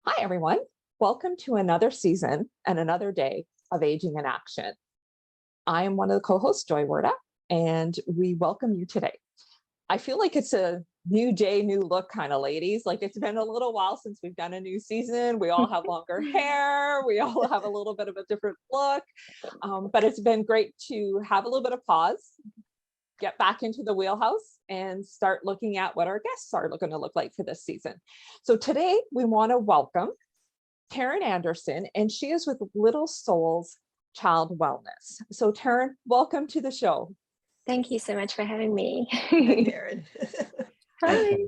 Hi, everyone. Welcome to another season and another day of Aging in Action. I am one of the co-hosts, Joy Wirta, and we welcome you today. I feel like it's a new day, new look kind of ladies. Like it's been a little while since we've done a new season. We all have longer hair. We all have a little bit of a different look, but it's been great to have a little bit of pause, get back into the wheelhouse and start looking at what our guests are going to look like for this season. So today we want to welcome Tarryn Anderson, and she is with Little Souls Child Wellness. So Tarryn, welcome to the show. Thank you so much for having me. Hi, Tarryn. Hi.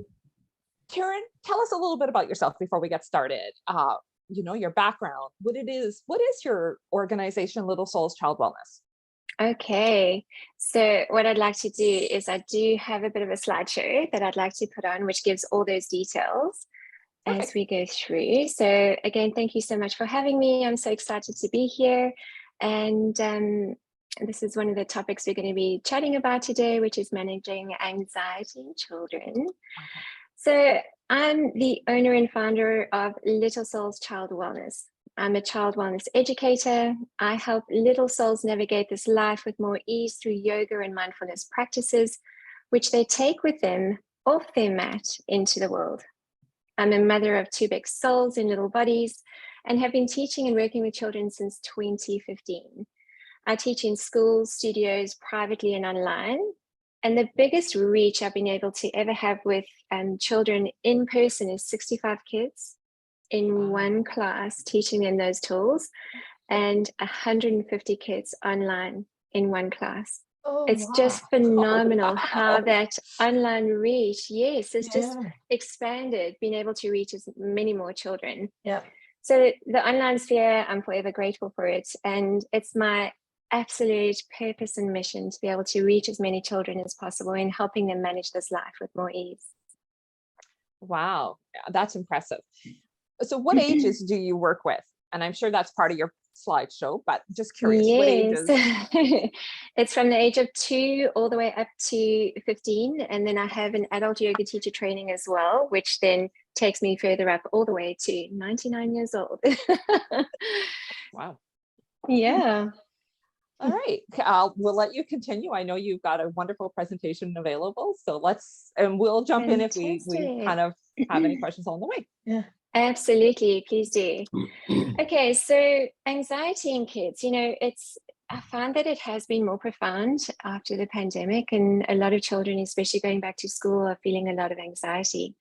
Tarryn, tell us a little bit about yourself before we get started. Your background, what is your organization, Little Souls Child Wellness? Okay, so what I'd like to do is I do have a bit of a slideshow that I'd like to put on, which gives all those details as we go through. So again, thank you so much for having me. I'm so excited to be here. And this is one of the topics we're going to be chatting about today, which is managing anxiety in children. So I'm the owner and founder of Little Souls Child Wellness. I'm a child wellness educator. I help little souls navigate this life with more ease through yoga and mindfulness practices, which they take with them off their mat into the world. I'm a mother of two big souls in little bodies and have been teaching and working with children since 2015. I teach in schools, studios, privately and online. And the biggest reach I've been able to ever have with children in person is 65 kids in one class, teaching them those tools, and 150 kids online in one class. It's just phenomenal how that online reach, has just expanded, being able to reach as many more children. Yeah. So the online sphere, I'm forever grateful for it. And it's my absolute purpose and mission to be able to reach as many children as possible in helping them manage this life with more ease. Wow, that's impressive. So what ages do you work with? And I'm sure that's part of your slideshow, but just curious, what ages? It's from the age of 2 all the way up to 15. And then I have an adult yoga teacher training as well, which then takes me further up all the way to 99 years old. Wow. Yeah. All right, we'll let you continue. I know you've got a wonderful presentation available, so we'll jump in if we kind of have any questions along the way. Yeah, absolutely, please do. Okay, so anxiety in kids, I found that it has been more profound after the pandemic, and a lot of children, especially going back to school, are feeling a lot of anxiety.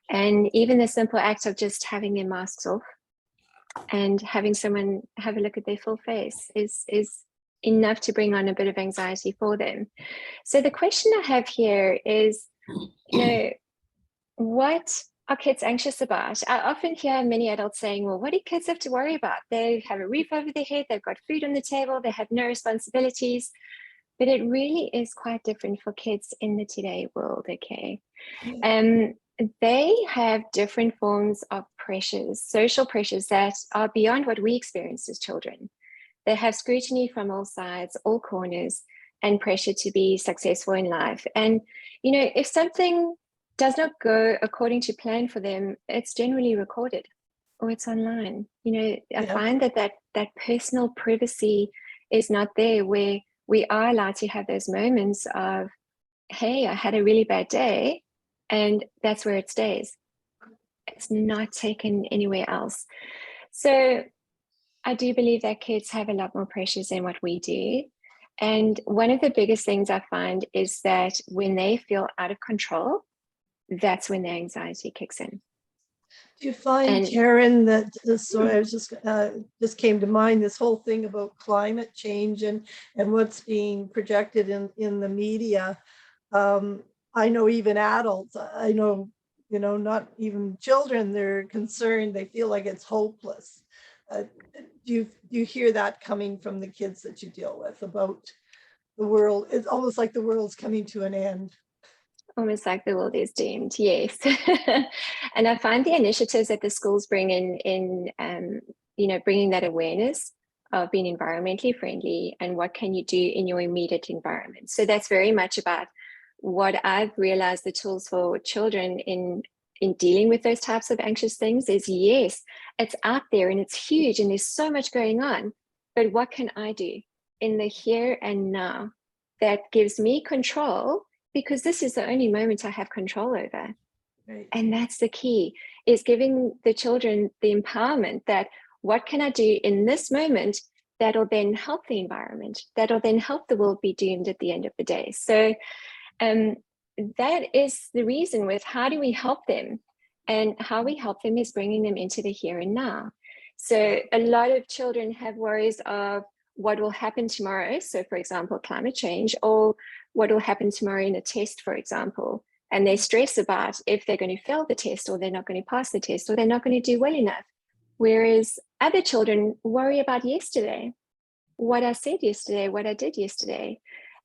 And even the simple act of just having their masks off and having someone have a look at their full face is enough to bring on a bit of anxiety for them. So the question I have here is, what are kids anxious about? I often hear many adults saying, well, what do kids have to worry about? They have a roof over their head, they've got food on the table, they have no responsibilities. But it really is quite different for kids in the today world, okay? They have different forms of pressures, social pressures that are beyond what we experienced as children. They have scrutiny from all sides, all corners, and pressure to be successful in life. And, if something does not go according to plan for them, it's generally recorded or it's online. I find that personal privacy is not there, where we are allowed to have those moments of, hey, I had a really bad day, and that's where it stays. It's not taken anywhere else. So I do believe that kids have a lot more pressures than what we do. And one of the biggest things I find is that when they feel out of control, that's when the anxiety kicks in. Do you find, Tarryn, that I was just came to mind, this whole thing about climate change and what's being projected in the media? I know even adults, I know, not even children, they're concerned, they feel like it's hopeless. Do you hear that coming from the kids that you deal with about the world? It's almost like the world's coming to an end. Almost like the world is doomed, yes. And I find the initiatives that the schools bring in bringing that awareness of being environmentally friendly and what can you do in your immediate environment. So that's very much about what I've realized the tools for children in in dealing with those types of anxious things is, yes, it's out there and it's huge and there's so much going on, but what can I do in the here and now that gives me control, because this is the only moment I have control over. Right. And that's the key, is giving the children the empowerment that what can I do in this moment that'll then help the environment, that'll then help the world be doomed at the end of the day. So that is the reason with how do we help them, and how we help them is bringing them into the here and now. So a lot of children have worries of what will happen tomorrow. So for example, climate change, or what will happen tomorrow in a test, for example, and they stress about if they're going to fail the test, or they're not going to pass the test, or they're not going to do well enough. Whereas other children worry about yesterday, what I said yesterday, what I did yesterday.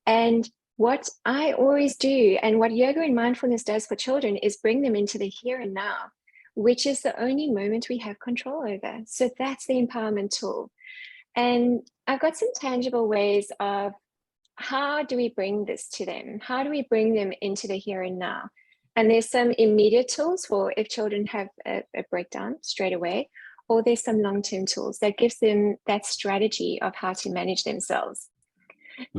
And what I always do, and what yoga and mindfulness does for children, is bring them into the here and now, which is the only moment we have control over. So that's the empowerment tool. And I've got some tangible ways of how do we bring this to them? How do we bring them into the here and now? And there's some immediate tools for if children have a breakdown straight away, or there's some long-term tools that gives them that strategy of how to manage themselves.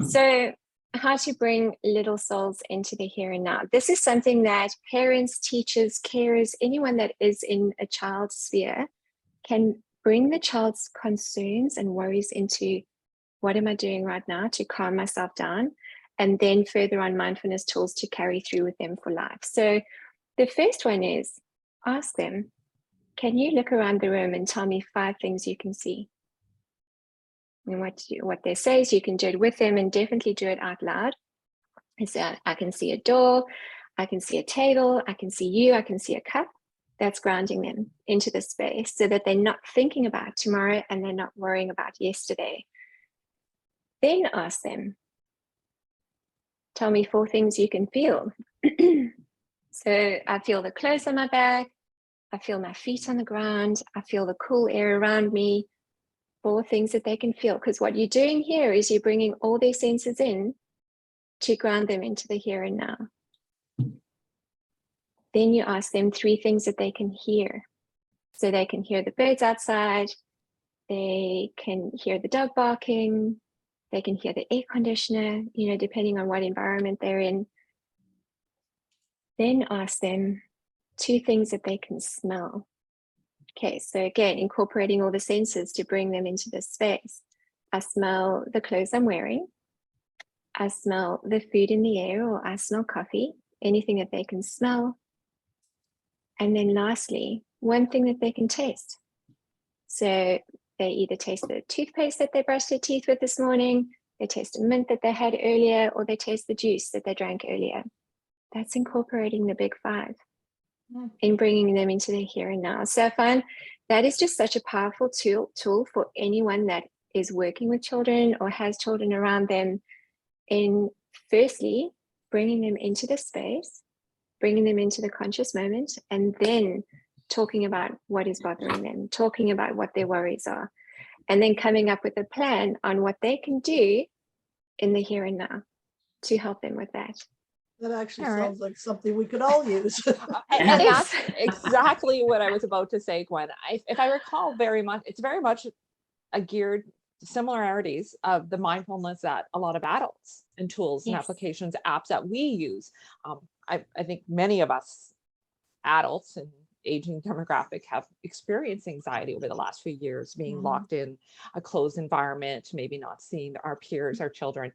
So how to bring little souls into the here and now. This is something that parents, teachers, carers, anyone that is in a child's sphere can bring the child's concerns and worries into what am I doing right now to calm myself down, and then further on mindfulness tools to carry through with them for life. So the first one is ask them, can you look around the room and tell me 5 things you can see? And what they say is you can do it with them, and definitely do it out loud. Is that I can see a door, I can see a table, I can see you, I can see a cup. That's grounding them into the space so that they're not thinking about tomorrow and they're not worrying about yesterday. Then ask them, tell me 4 things you can feel. So I feel the clothes on my back, I feel my feet on the ground, I feel the cool air around me. 4 things that they can feel, because what you're doing here is you're bringing all their senses in to ground them into the here and now. Then you ask them 3 things that they can hear. So they can hear the birds outside, they can hear the dog barking, they can hear the air conditioner, depending on what environment they're in. Then ask them 2 things that they can smell. Okay, so again, incorporating all the senses to bring them into this space. I smell the clothes I'm wearing. I smell the food in the air, or I smell coffee, anything that they can smell. And then lastly, 1 thing that they can taste. So they either taste the toothpaste that they brushed their teeth with this morning, they taste a mint that they had earlier, or they taste the juice that they drank earlier. That's incorporating the big 5 in bringing them into the here and now. So I find that is just such a powerful tool for anyone that is working with children or has children around them, in firstly bringing them into the space, bringing them into the conscious moment, and then talking about what is bothering them, talking about what their worries are, and then coming up with a plan on what they can do in the here and now to help them with that. That actually sounds like something we could all use. And that's exactly what I was about to say, Gwen. If I recall it's very much a geared similarities of the mindfulness that a lot of adults and tools and applications, apps that we use. I think many of us adults and aging demographic have experienced anxiety over the last few years, being locked in a closed environment, maybe not seeing our peers, our children.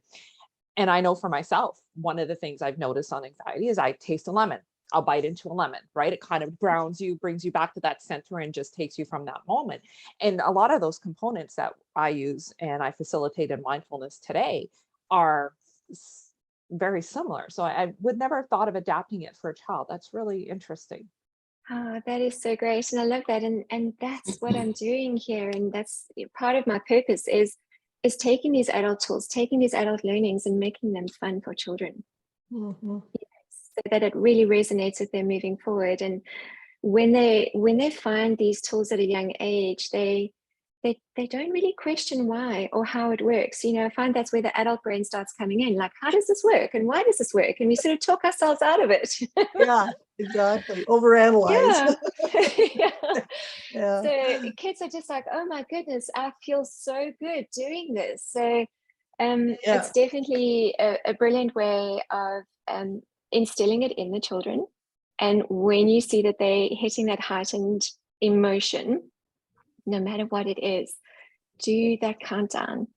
And I know for myself, one of the things I've noticed on anxiety is I taste a lemon. I'll bite into a lemon, right? It kind of grounds you, brings you back to that center, and just takes you from that moment. And a lot of those components that I use and I facilitate in mindfulness today are very similar. So I would never have thought of adapting it for a child. That's really interesting. Oh, that is so great. And I love that. And that's what I'm doing here. And that's part of my purpose is taking these adult tools, taking these adult learnings and making them fun for children. So that it really resonates with them moving forward. And when they find these tools at a young age, they they don't really question why or how it works. I find that's where the adult brain starts coming in. Like, how does this work? And why does this work? And we sort of talk ourselves out of it. Yeah, exactly. Overanalyze. Yeah. Yeah. So kids are just like, oh my goodness, I feel so good doing this. So it's definitely a brilliant way of instilling it in the children. And when you see that they're hitting that heightened emotion, no matter what it is, do that countdown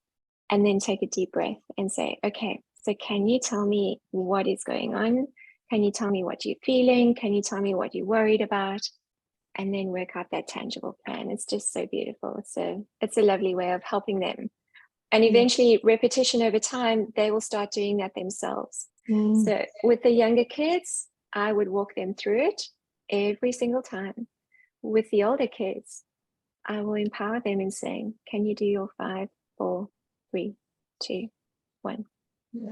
and then take a deep breath and say, okay, so can you tell me what is going on? Can you tell me what you're feeling? Can you tell me what you're worried about? And then work out that tangible plan. It's just so beautiful. So it's a lovely way of helping them. And eventually, repetition over time, they will start doing that themselves. So with the younger kids, I would walk them through it every single time. With the older kids, I will empower them in saying, can you do your 5, 4, 3, 2, 1? Yeah.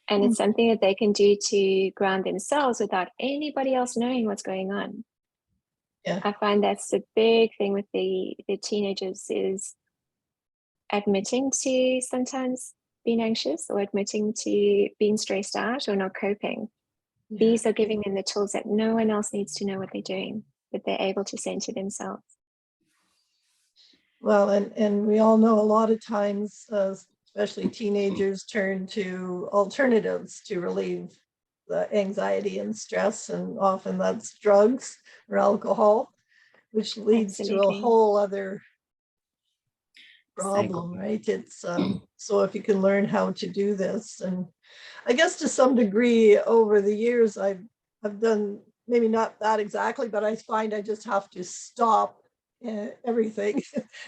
And it's something that they can do to ground themselves without anybody else knowing what's going on. Yeah. I find that's the big thing with the teenagers is admitting to sometimes being anxious or admitting to being stressed out or not coping. Yeah. These are giving them the tools that no one else needs to know what they're doing, that they're able to center themselves. Well, and we all know a lot of times, especially teenagers turn to alternatives to relieve the anxiety and stress, and often that's drugs or alcohol, which leads to a whole other problem, right? It's so if you can learn how to do this, and I guess to some degree over the years I've done, maybe not that exactly, but I find I just have to stop everything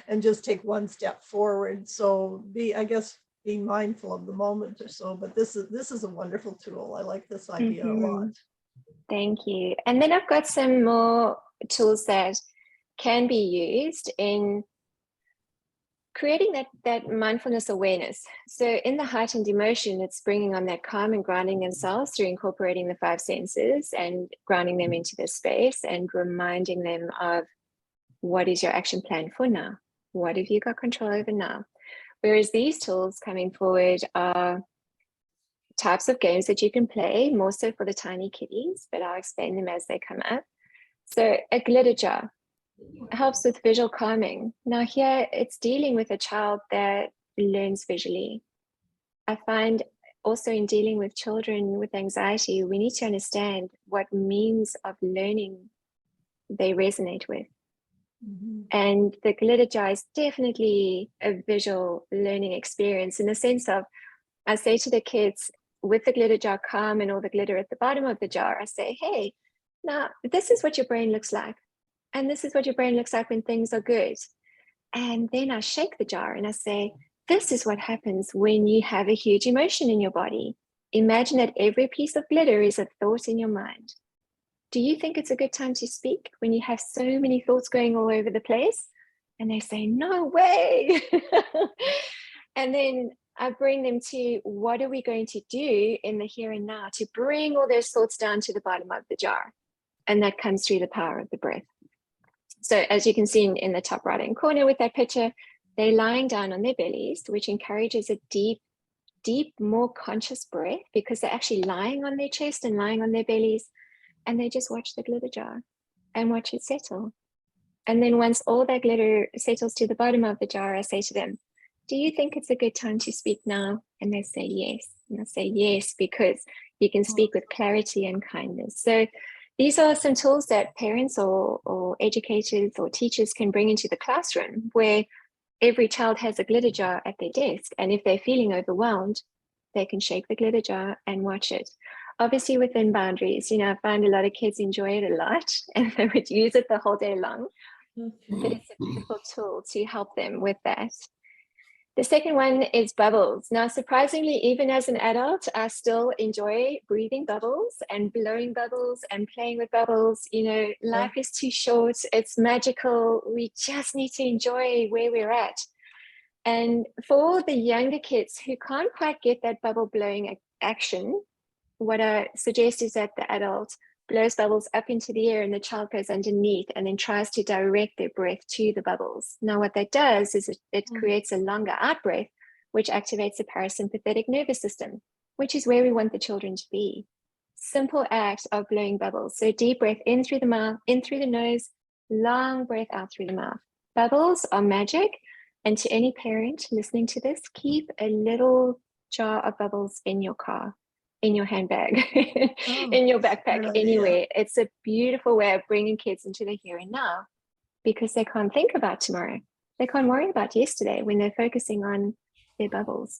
and just take one step forward. So I guess being mindful of the moment or so. But this is a wonderful tool. I like this idea a lot. Thank you. And then I've got some more tools that can be used in creating that mindfulness awareness. So in the heightened emotion, it's bringing on that calm and grounding themselves through incorporating the 5 senses and grounding them into this space and reminding them of what is your action plan for now? What have you got control over now? Whereas these tools coming forward are types of games that you can play, more so for the tiny kiddies, but I'll explain them as they come up. So a glitter jar helps with visual calming. Now here it's dealing with a child that learns visually. I find also in dealing with children with anxiety, we need to understand what means of learning they resonate with. And the glitter jar is definitely a visual learning experience in the sense of, I say to the kids, with the glitter jar calm and all the glitter at the bottom of the jar, I say, hey, now this is what your brain looks like. And this is what your brain looks like when things are good. And then I shake the jar and I say, this is what happens when you have a huge emotion in your body. Imagine that every piece of glitter is a thought in your mind. Do you think it's a good time to speak when you have so many thoughts going all over the place? And they say, no way. And then I bring them to, what are we going to do in the here and now to bring all those thoughts down to the bottom of the jar? And that comes through the power of the breath. So as you can see in the top right hand corner with that picture, they're lying down on their bellies, which encourages a deep, more conscious breath because they're actually lying on their chest and lying on their bellies. And they just watch the glitter jar and watch it settle. And then once all that glitter settles to the bottom of the jar, I say to them, do you think it's a good time to speak now? And they say yes. And I say yes, because you can speak with clarity and kindness. So these are some tools that parents or educators or teachers can bring into the classroom, where every child has a glitter jar at their desk. And if they're feeling overwhelmed, they can shake the glitter jar and watch it. Obviously within boundaries. I find a lot of kids enjoy it a lot and they would use it the whole day long. But it's a beautiful tool to help them with that. The second one is bubbles. Now, surprisingly, even as an adult, I still enjoy breathing bubbles and blowing bubbles and playing with bubbles. Life is too short. It's magical. We just need to enjoy where we're at. And for the younger kids who can't quite get that bubble blowing action, what I suggest is that the adult blows bubbles up into the air and the child goes underneath and then tries to direct their breath to the bubbles. Now, what that does is it creates a longer out breath, which activates the parasympathetic nervous system, which is where we want the children to be. Simple act of blowing bubbles. So deep breath in through the mouth, in through the nose, long breath out through the mouth. Bubbles are magic. And to any parent listening to this, keep a little jar of bubbles in your car, in your handbag, in your backpack, anywhere. It's a beautiful way of bringing kids into the here and now, because they can't think about tomorrow. They can't worry about yesterday when they're focusing on their bubbles,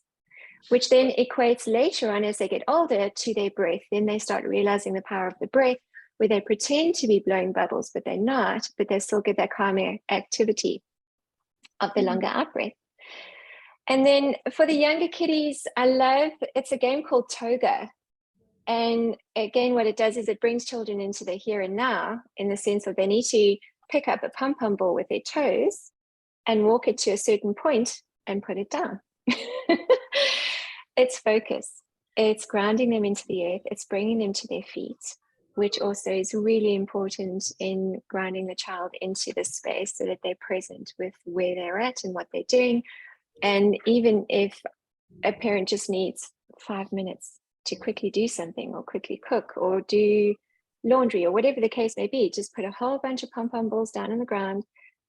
which then equates later on as they get older to their breath. Then they start realizing the power of the breath, where they pretend to be blowing bubbles, but they're not, but they still get that calming activity of the longer out breath. And then for the younger kiddies, it's a game called Toga. And again, what it does is it brings children into the here and now, in the sense that they need to pick up a pom-pom ball with their toes and walk it to a certain point and put it down. It's focus. It's grounding them into the earth. It's bringing them to their feet, which also is really important in grounding the child into the space so that they're present with where they're at and what they're doing. And even if a parent just needs 5 minutes to quickly do something or quickly cook or do laundry or whatever the case may be, just put a whole bunch of pom-pom balls down on the ground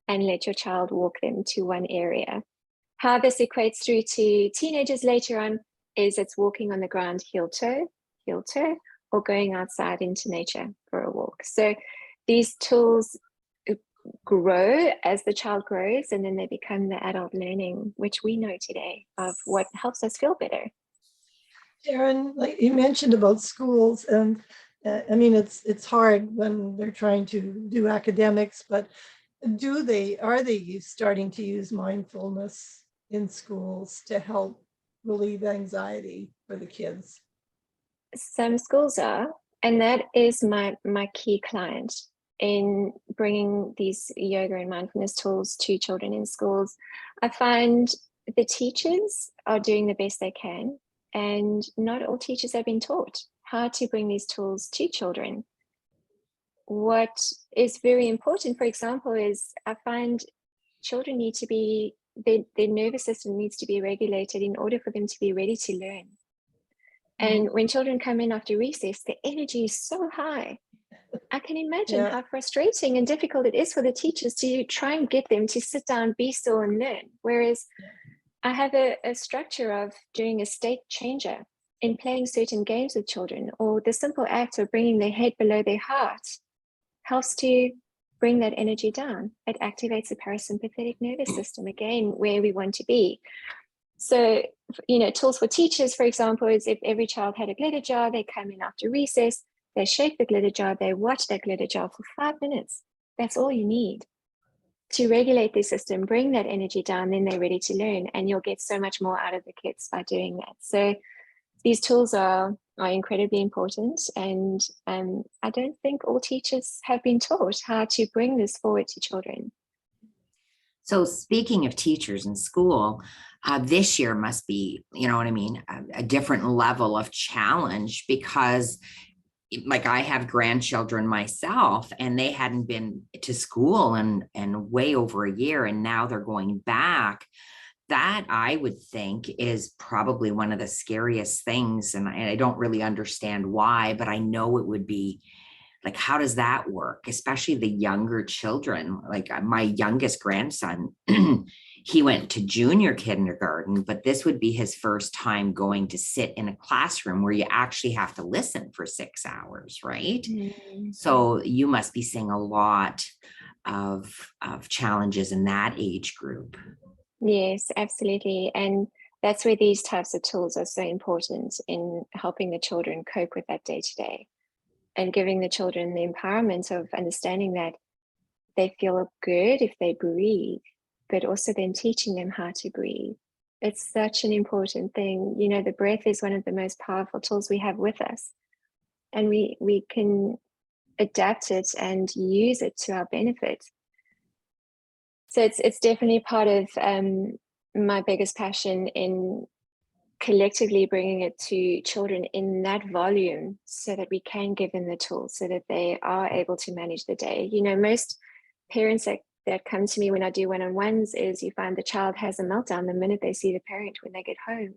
and let your child walk them to one area. How this equates through to teenagers later on is it's walking on the ground heel toe, or going outside into nature for a walk. So these tools grow as the child grows, and then they become the adult learning, which we know today of what helps us feel better. Tarryn, like you mentioned about schools, and I mean, it's hard when they're trying to do academics, but are they starting to use mindfulness in schools to help relieve anxiety for the kids? Some schools are, and that is my key client in bringing these yoga and mindfulness tools to children in schools. I find the teachers are doing the best they can, and not all teachers have been taught how to bring these tools to children. What is very important, for example, is I find children need to be, their nervous system needs to be regulated in order for them to be ready to learn. And when children come in after recess, the energy is so high. I can imagine how frustrating and difficult it is for the teachers to try and get them to sit down, be still, and learn. Whereas I have a structure of doing a state changer in playing certain games with children, or the simple act of bringing their head below their heart helps to bring that energy down. It activates the parasympathetic nervous system, again, where we want to be. So, tools for teachers, for example, is if every child had a glitter jar, they come in after recess, they shake the glitter jar, they watch that glitter jar for 5 minutes. That's all you need to regulate their system, bring that energy down, then they're ready to learn. And you'll get so much more out of the kids by doing that. So these tools are incredibly important. And I don't think all teachers have been taught how to bring this forward to children. So speaking of teachers in school, this year must be, a different level of challenge, because like I have grandchildren myself, and they hadn't been to school in way over a year, and now they're going back. That, I would think, is probably one of the scariest things. And I don't really understand why, but I know it would be like, how does that work? Especially the younger children. Like my youngest grandson, he went to junior kindergarten, but this would be his first time going to sit in a classroom where you actually have to listen for 6 hours, right? Mm-hmm. So you must be seeing a lot of challenges in that age group. Yes, absolutely. And that's where these types of tools are so important in helping the children cope with that day to day, and giving the children the empowerment of understanding that they feel good if they breathe, but also then teaching them how to breathe. It's such an important thing. The breath is one of the most powerful tools we have with us, and we can adapt it and use it to our benefit. So it's definitely part of my biggest passion in collectively bringing it to children in that volume so that we can give them the tools so that they are able to manage the day. You know, most parents that come to me when I do one-on-ones is you find the child has a meltdown the minute they see the parent when they get home.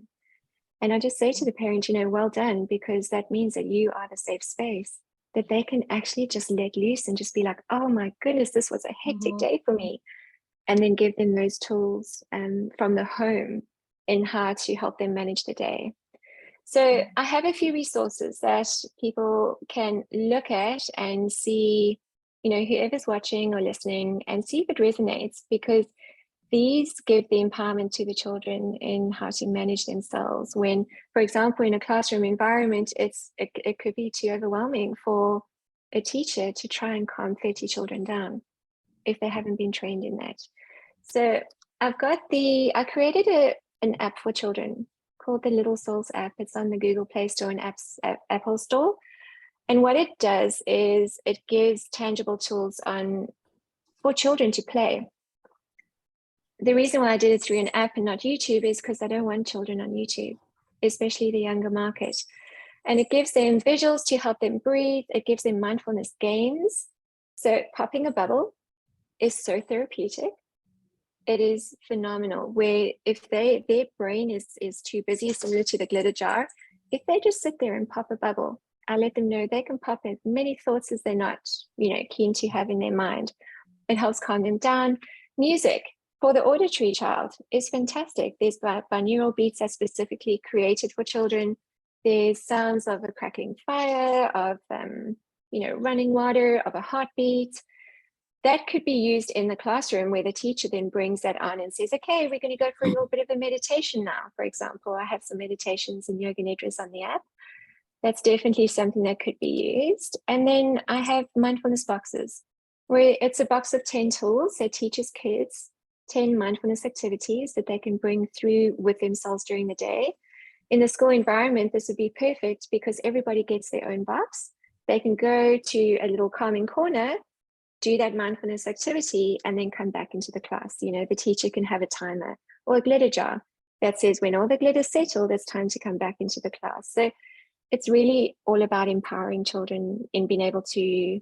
And I just say to the parent, you know, well done, because that means that you are the safe space, that they can actually just let loose and just be like, oh my goodness, this was a hectic day for me. And then give them those tools from the home in how to help them manage the day. So I have a few resources that people can look at and see, you know, whoever's watching or listening, and see if it resonates, because these give the empowerment to the children in how to manage themselves when, for example, in a classroom environment, it could be too overwhelming for a teacher to try and calm 30 children down if they haven't been trained in that. So I created an app for children called the Little Souls app. It's on the Google Play Store and Apple Store. And what it does is it gives tangible tools for children to play. The reason why I did it through an app and not YouTube is because I don't want children on YouTube, especially the younger market. And it gives them visuals to help them breathe. It gives them mindfulness games. So popping a bubble is so therapeutic. It is phenomenal, where if their brain is too busy, similar to the glitter jar, if they just sit there and pop a bubble, I let them know they can pop as many thoughts as they're not, you know, keen to have in their mind. It helps calm them down. Music for the auditory child is fantastic. There's binaural beats that specifically created for children. There's sounds of a crackling fire, of you know, running water, of a heartbeat. That could be used in the classroom, where the teacher then brings that on and says, okay, we're going to go for a little bit of a meditation now. For example, I have some meditations and yoga nidras on the app. That's definitely something that could be used. And then I have mindfulness boxes, where it's a box of 10 tools that teaches kids 10 mindfulness activities that they can bring through with themselves during the day. In the school environment, this would be perfect because everybody gets their own box. They can go to a little calming corner, do that mindfulness activity, and then come back into the class. You know, the teacher can have a timer or a glitter jar that says when all the glitter's settled, it's time to come back into the class. So it's really all about empowering children in being able to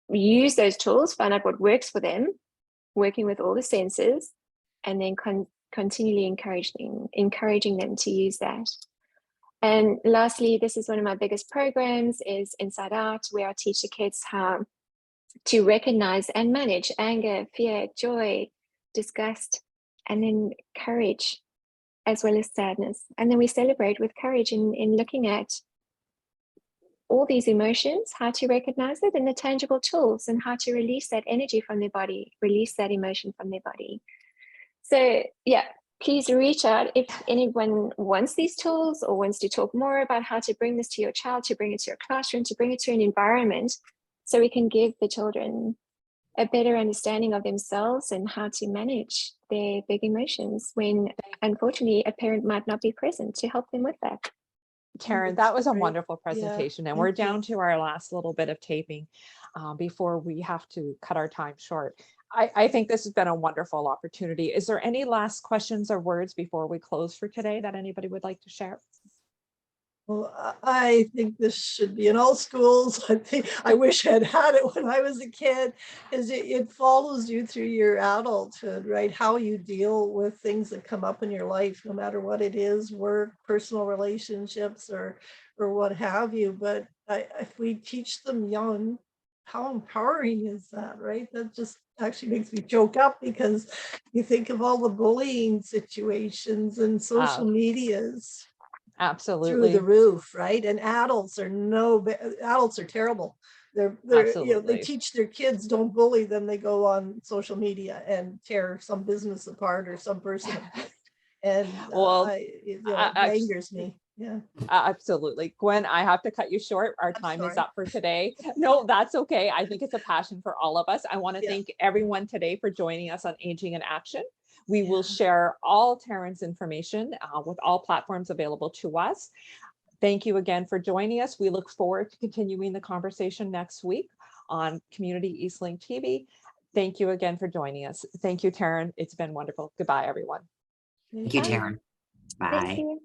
use those tools, find out what works for them, working with all the senses, and then continually encouraging them to use that. And lastly, this is one of my biggest programs, is Inside Out, where I teach the kids how to recognize and manage anger, fear, joy, disgust, and then courage, as well as sadness. And then we celebrate with courage in looking at all these emotions, how to recognize it, and the tangible tools, and how to release that energy from their body, release that emotion from their body. So yeah, please reach out if anyone wants these tools or wants to talk more about how to bring this to your child, to bring it to your classroom, to bring it to an environment, so we can give the children a better understanding of themselves and how to manage their big emotions when, unfortunately, a parent might not be present to help them with that. Tarryn, that was a wonderful presentation. And we're down to our last little bit of taping before we have to cut our time short. I think this has been a wonderful opportunity. Is there any last questions or words before we close for today that anybody would like to share? Well, I think this should be in all schools. I wish I'd had it when I was a kid, because it follows you through your adulthood, right? How you deal with things that come up in your life, no matter what it is, work, personal relationships, or what have you. But if we teach them young, how empowering is that, right? That just actually makes me choke up, because you think of all the bullying situations and social medias. Absolutely. Through the roof, right? And adults are terrible. They're you know, they teach their kids don't bully, then they go on social media and tear some business apart or some person. And well, it angers me. Yeah, absolutely. Gwen, I have to cut you short. Our time is up for today. No, that's okay. I think it's a passion for all of us. I want to thank everyone today for joining us on Aging in Action. We will share all Tarryn's information with all platforms available to us. Thank you again for joining us. We look forward to continuing the conversation next week on Community Eastlink TV. Thank you again for joining us. Thank you, Tarryn. It's been wonderful. Goodbye, everyone. Thank you, Tarryn. Bye. Thank you.